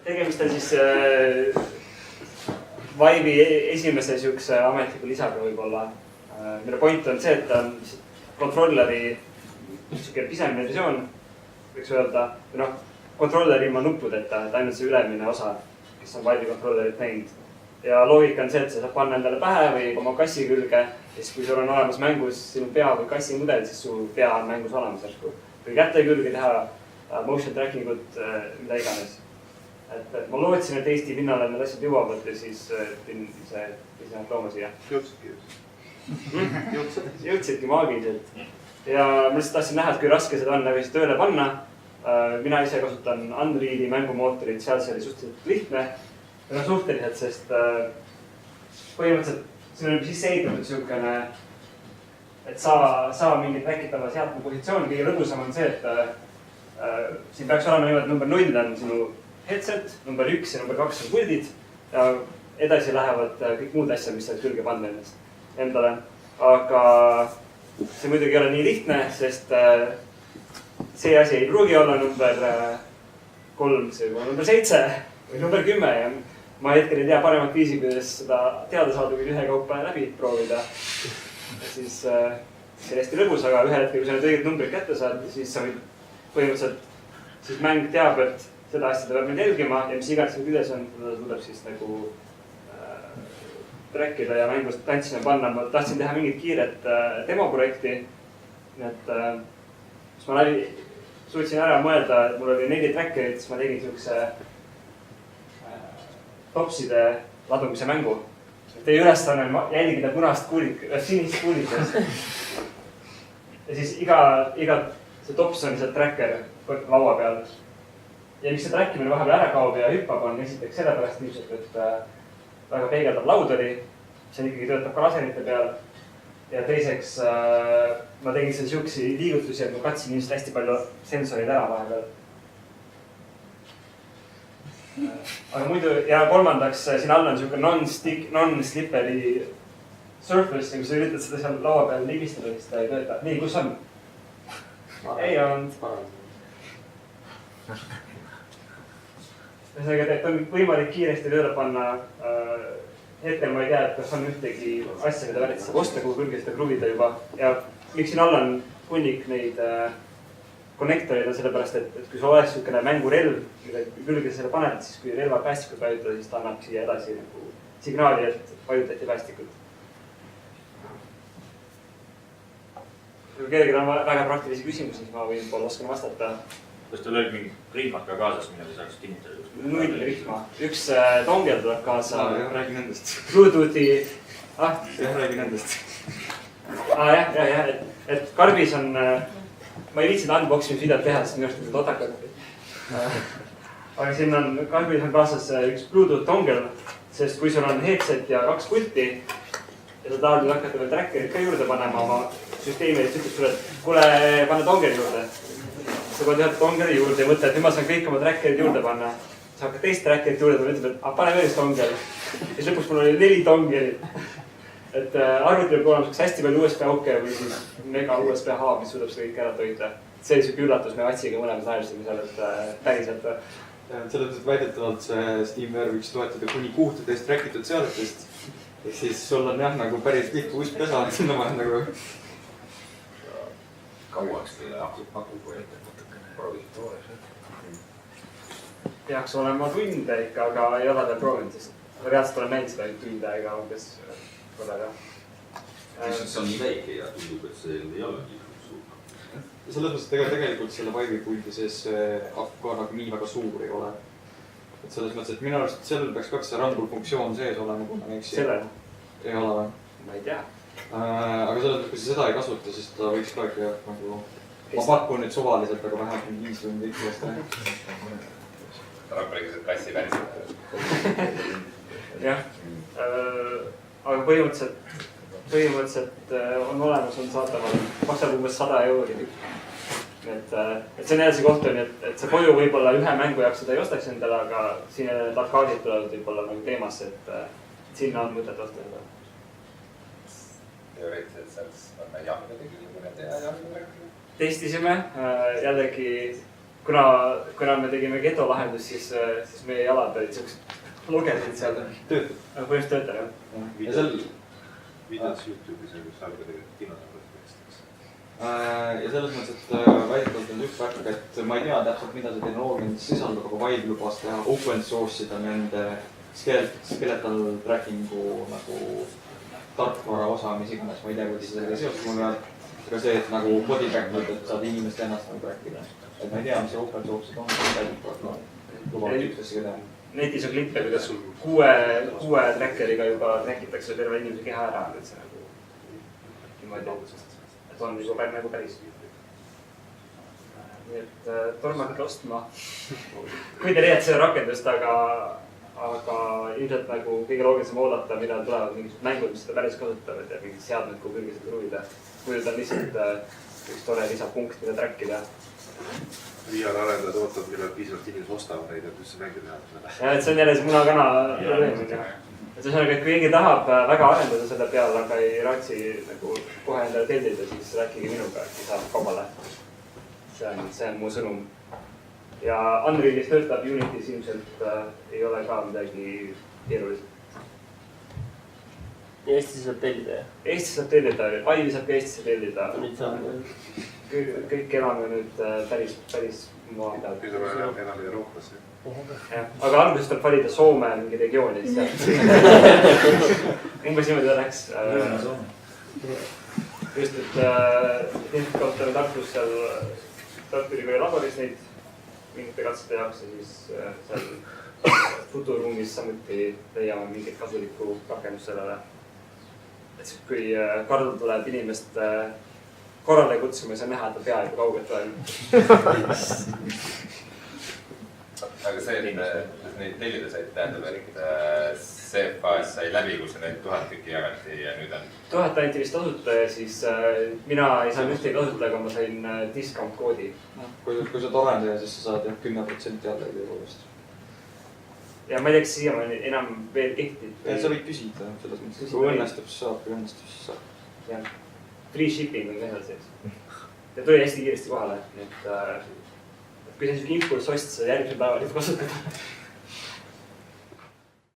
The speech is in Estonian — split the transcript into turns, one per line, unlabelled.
tegemist on siis Vive'i esimese siukse ametliku lisaga võib-olla. Mille point on see, et ta on kontrolleri siuke pisemine versioon, võiks öelda, või noh, kontrolleri ilma nuppudeta, et ainult see ülemine osa, kes on Vive'i kontrollerit näinud. Ja loogika on see, et sa saad panna endale pähe või oma kassi külge. Ja siis kui sul on olemas mängus sinu pea või kassi mudel, siis su pea on mängus olemas järsku. Või kätte külge teha motion tracking ut, mida iganes. Et ma lootsin, et Eesti pinnale need asjad jõuavad ja siis pidin ise nad looma siia. Jõudsidki maagiliselt. Ja ma lihtsalt tahtsin näha, et kui raske seda on nagu tööle panna. Mina ise kasutan Unreali mängumootorit, seal see oli suhteliselt lihtne. Suhteliselt, sest põhimõtteliselt siin on sisse ehitatud siukene, et saa mingit väikitava seadme positsiooni. Kõige lõbusam on see, et siin peaks olema niimoodi, number 0 on sinu headset, number 1 ja number 2 on puldid. Ja edasi lähevad kõik muud asjad, mis saad külge panna endale. Aga see muidugi ei ole nii lihtne, sest see asi ei pruugi olla number 3, see võib olla number 7 või number 10 ja ma hetkel ei tea paremat viisi, kuidas seda teada saada, kui ühe kaupa läbi proovida. Ja siis see on hästi lõbus, aga ühe hetkel, kui sa need õiged numbrid kätte saad, siis sa võid põhimõtteliselt, siis mäng teab, et seda asja ta peab nüüd jälgima ja mis iganes seal küljes on, ta suudab siis nagu trackida ja mängust tantsima panna. Ma tahtsin teha mingit kiiret demoprojekti, et kus ma suutsin ära mõelda, et mul oli 4 trackerit, siis ma tegin siukse topside ladumise mängu. Teie ülesanne on jälgida sinist kuulikest. Ja siis iga see tops on lihtsalt tracker laua peal. Ja miks see trackimine vahepeal ära kaob ja hüppab on esiteks sellepärast ilmselt, et väga peegeldab laud oli. See ikkagi töötab ka laserite peal. Ja teiseks ma tegin seal siuksi liigutusi, et ma katsin ilmselt hästi palju sensoreid ära vahepeal. Aga muidu, ja kolmandaks, siin all on siuke non-slippery surface, kui sa üritad seda seal laua peal libistada, siis ta ei tööta. Nii, kus on? Ei olnud. Ühesõnaga, et on võimalik kiiresti tööle panna. Hetkel ma ei tea, et kas on ühtegi asja, mida vääriti saab osta, kuhu külge seda kruvida juba. Ja miks siin all on hunnik neid konnektorid on sellepärast, et kui sul oleks niisugune mängurelv, mille külge selle paned, siis kui relva päästikut vajutada, siis ta annab siia edasi nagu signaali, et vajutati päästikut. Kui kellelgi on väga praktilisi küsimusi, siis ma võin poole oskan vastata.
Kas teil oli mingi rihmad ka kaasas, mida te saaks kinnitada?
0 rihma. Üks dongel tuleb kaasa.
Räägi nendest.
Bluetoothi.
Räägi nendest.
Jah, et karbis on... Ma ei viitsinud unboxing videot teha, sest minu arust on otakad. Aga siin on karbis on kaasas üks Bluetooth dongel, sest kui sul on headset ja 2 pulti ja sa tahad nüüd hakata veel trackerit ka juurde panema oma süsteemi, et ütleb sulle, et kuule, pane dongeli juurde. Sa paned ühe dongeli juurde ja mõtled, et nüüd ma saan kõik oma trackerit juurde panna. Sa hakkad teist trackerit juurde panna, ütleb, et pane veel üks dongel. Ja siis lõpuks mul oli 4 dongelit. Et arvuti võib olema hästi palju USB-auke või siis mega USB-H, mis suudab seda kõik ära toita. See oli siuke üllatus, me Atsiga mõlemad naersime seal, et päriselt.
Selles väidetavalt see SteamVR võiks toetada kuni 16 trackitud seadetest. Ja siis sul on jah nagu päris lihtne USB-pesa, sinna ma nagu...
Kauaks teile pakub või natukene proovisid toores.
Peaks olema tunde ikka, aga ei ole veel proovinud, sest reaalselt olen näinud seda tunde ega umbes korraga.
See on nii väike ja tundub, et see ei ole nii suur.
Selles mõttes tegelikult selle Vive'i puldi sees ka nagu nii väga suur ei ole. Et selles mõttes, et minu arust sellel peaks ka see rumble funktsioon sees olema, kui ma eksi.
Sellel?
Ei ole või?
Ma ei tea.
Aga selles mõttes, kui sa seda ei kasuta, siis ta võiks ka ikka nagu... Ma pakun nüüd suvaliselt, aga vähemalt 5 tundi ikka.
Ta on päris kassi päris.
Jah. Aga põhimõtteliselt on olemas, on saataval. Maksab umbes 100 €. Et see on jälle see koht on, et see koju võib-olla ühe mängu jaoks seda ei ostaks endale, aga siin need arkaadid tulevad võib-olla nagu teemasse, et sinna on mõtet osta endale.
Teoreetiliselt saaks panna jahvedegi mõned ja jahvedega.
Testisime jällegi kuna me tegime geto lahendust, siis meie jalad olid siuksed lugesid seal.
Töötab.
Põhimõtteliselt töötab, jah.
Ja seal...
Videos YouTube'is, kus saab ka tegelikult kinodamist.
Ja selles mõttes, et väidetavalt on üks värk, et ma ei tea täpselt, mida see tehnoloogia sisaldab, aga Vive lubas teha open source ida nende skeletal tracking'u nagu tarkvara osa, mis iganes, ma ei tea, kuidas sellega seotud mul veel. Aga see, et nagu body track'id, et saad inimest ennast nagu track'ida. Et ma ei tea, mis see open source on, lubavad tüüpidesse ka teha.
Netis on klippe, kuidas kuue trackeriga juba trackitakse terve inimese keha ära, et see nagu niimoodi, et on juba nagu päris. Nii et tormake ostma. Kui te leiate seda rakendust, aga ilmselt nagu kõige loogilisem oodata, millal tulevad mingisugused mängud, mis seda päris kasutavad ja mingid seadmed, kuhu külge seda kruvida. Muidu ta on lihtsalt üks tore lisapunkt, mida trackida.
VR-arendajad ootavad, millal piisavalt inimesed ostavad neid, et üldse mängu teha.
Ja, et see on jälle see munakana probleem. Et see on, et kui keegi tahab väga arendada selle peal, aga ei raatsi nagu kohe endale tellida, siis rääkige minuga, et saab kaubale. See on mu sõnum. Ja Unrealis töötab, Unitis ilmselt ei ole ka midagi keeruliselt.
Ja Eestis saab tellida, jah?
Eestis saab tellida, Vive'i saab ka Eestisse tellida.
Nüüd saab.
Kõik elame nüüd päris maa peal.
Nüüd on enam Euroopasse.
Aga alguses tuleb valida Soome mingi regiooni. Umbes niimoodi ta läks. Just, et infokauta Tartus seal Tartu Ülikooli laboris neid mingite katsete jaoks ja siis seal futuruumis samuti leiame mingit kasulikku rakendust sellele. Et kui Karl tuleb inimest korrale kutsuma, siis on näha, et ta peaaegu kaugelt on.
Aga see, et neid tellida said, tähendab, et see faas sai läbi, kui sa neid 1000 tükki jagati ja nüüd on...
1000 anti vist tasuta ja siis mina ei saanud ühtegi tasuta, aga ma sain discount koodi.
Kui sa torendaja, siis sa saad 10% jälle jõuast.
Ja ma ei tea, kas siiamaani enam veel kehtib.
Sa võid küsida selles mõttes, kui õnnestub, siis saab, kui õnnestub, siis saab.
Jah, free shipping on ka sees. Ja tuli hästi kiiresti kohale, et kui see on impulsost, sa järgmisel päeval juba kasutada.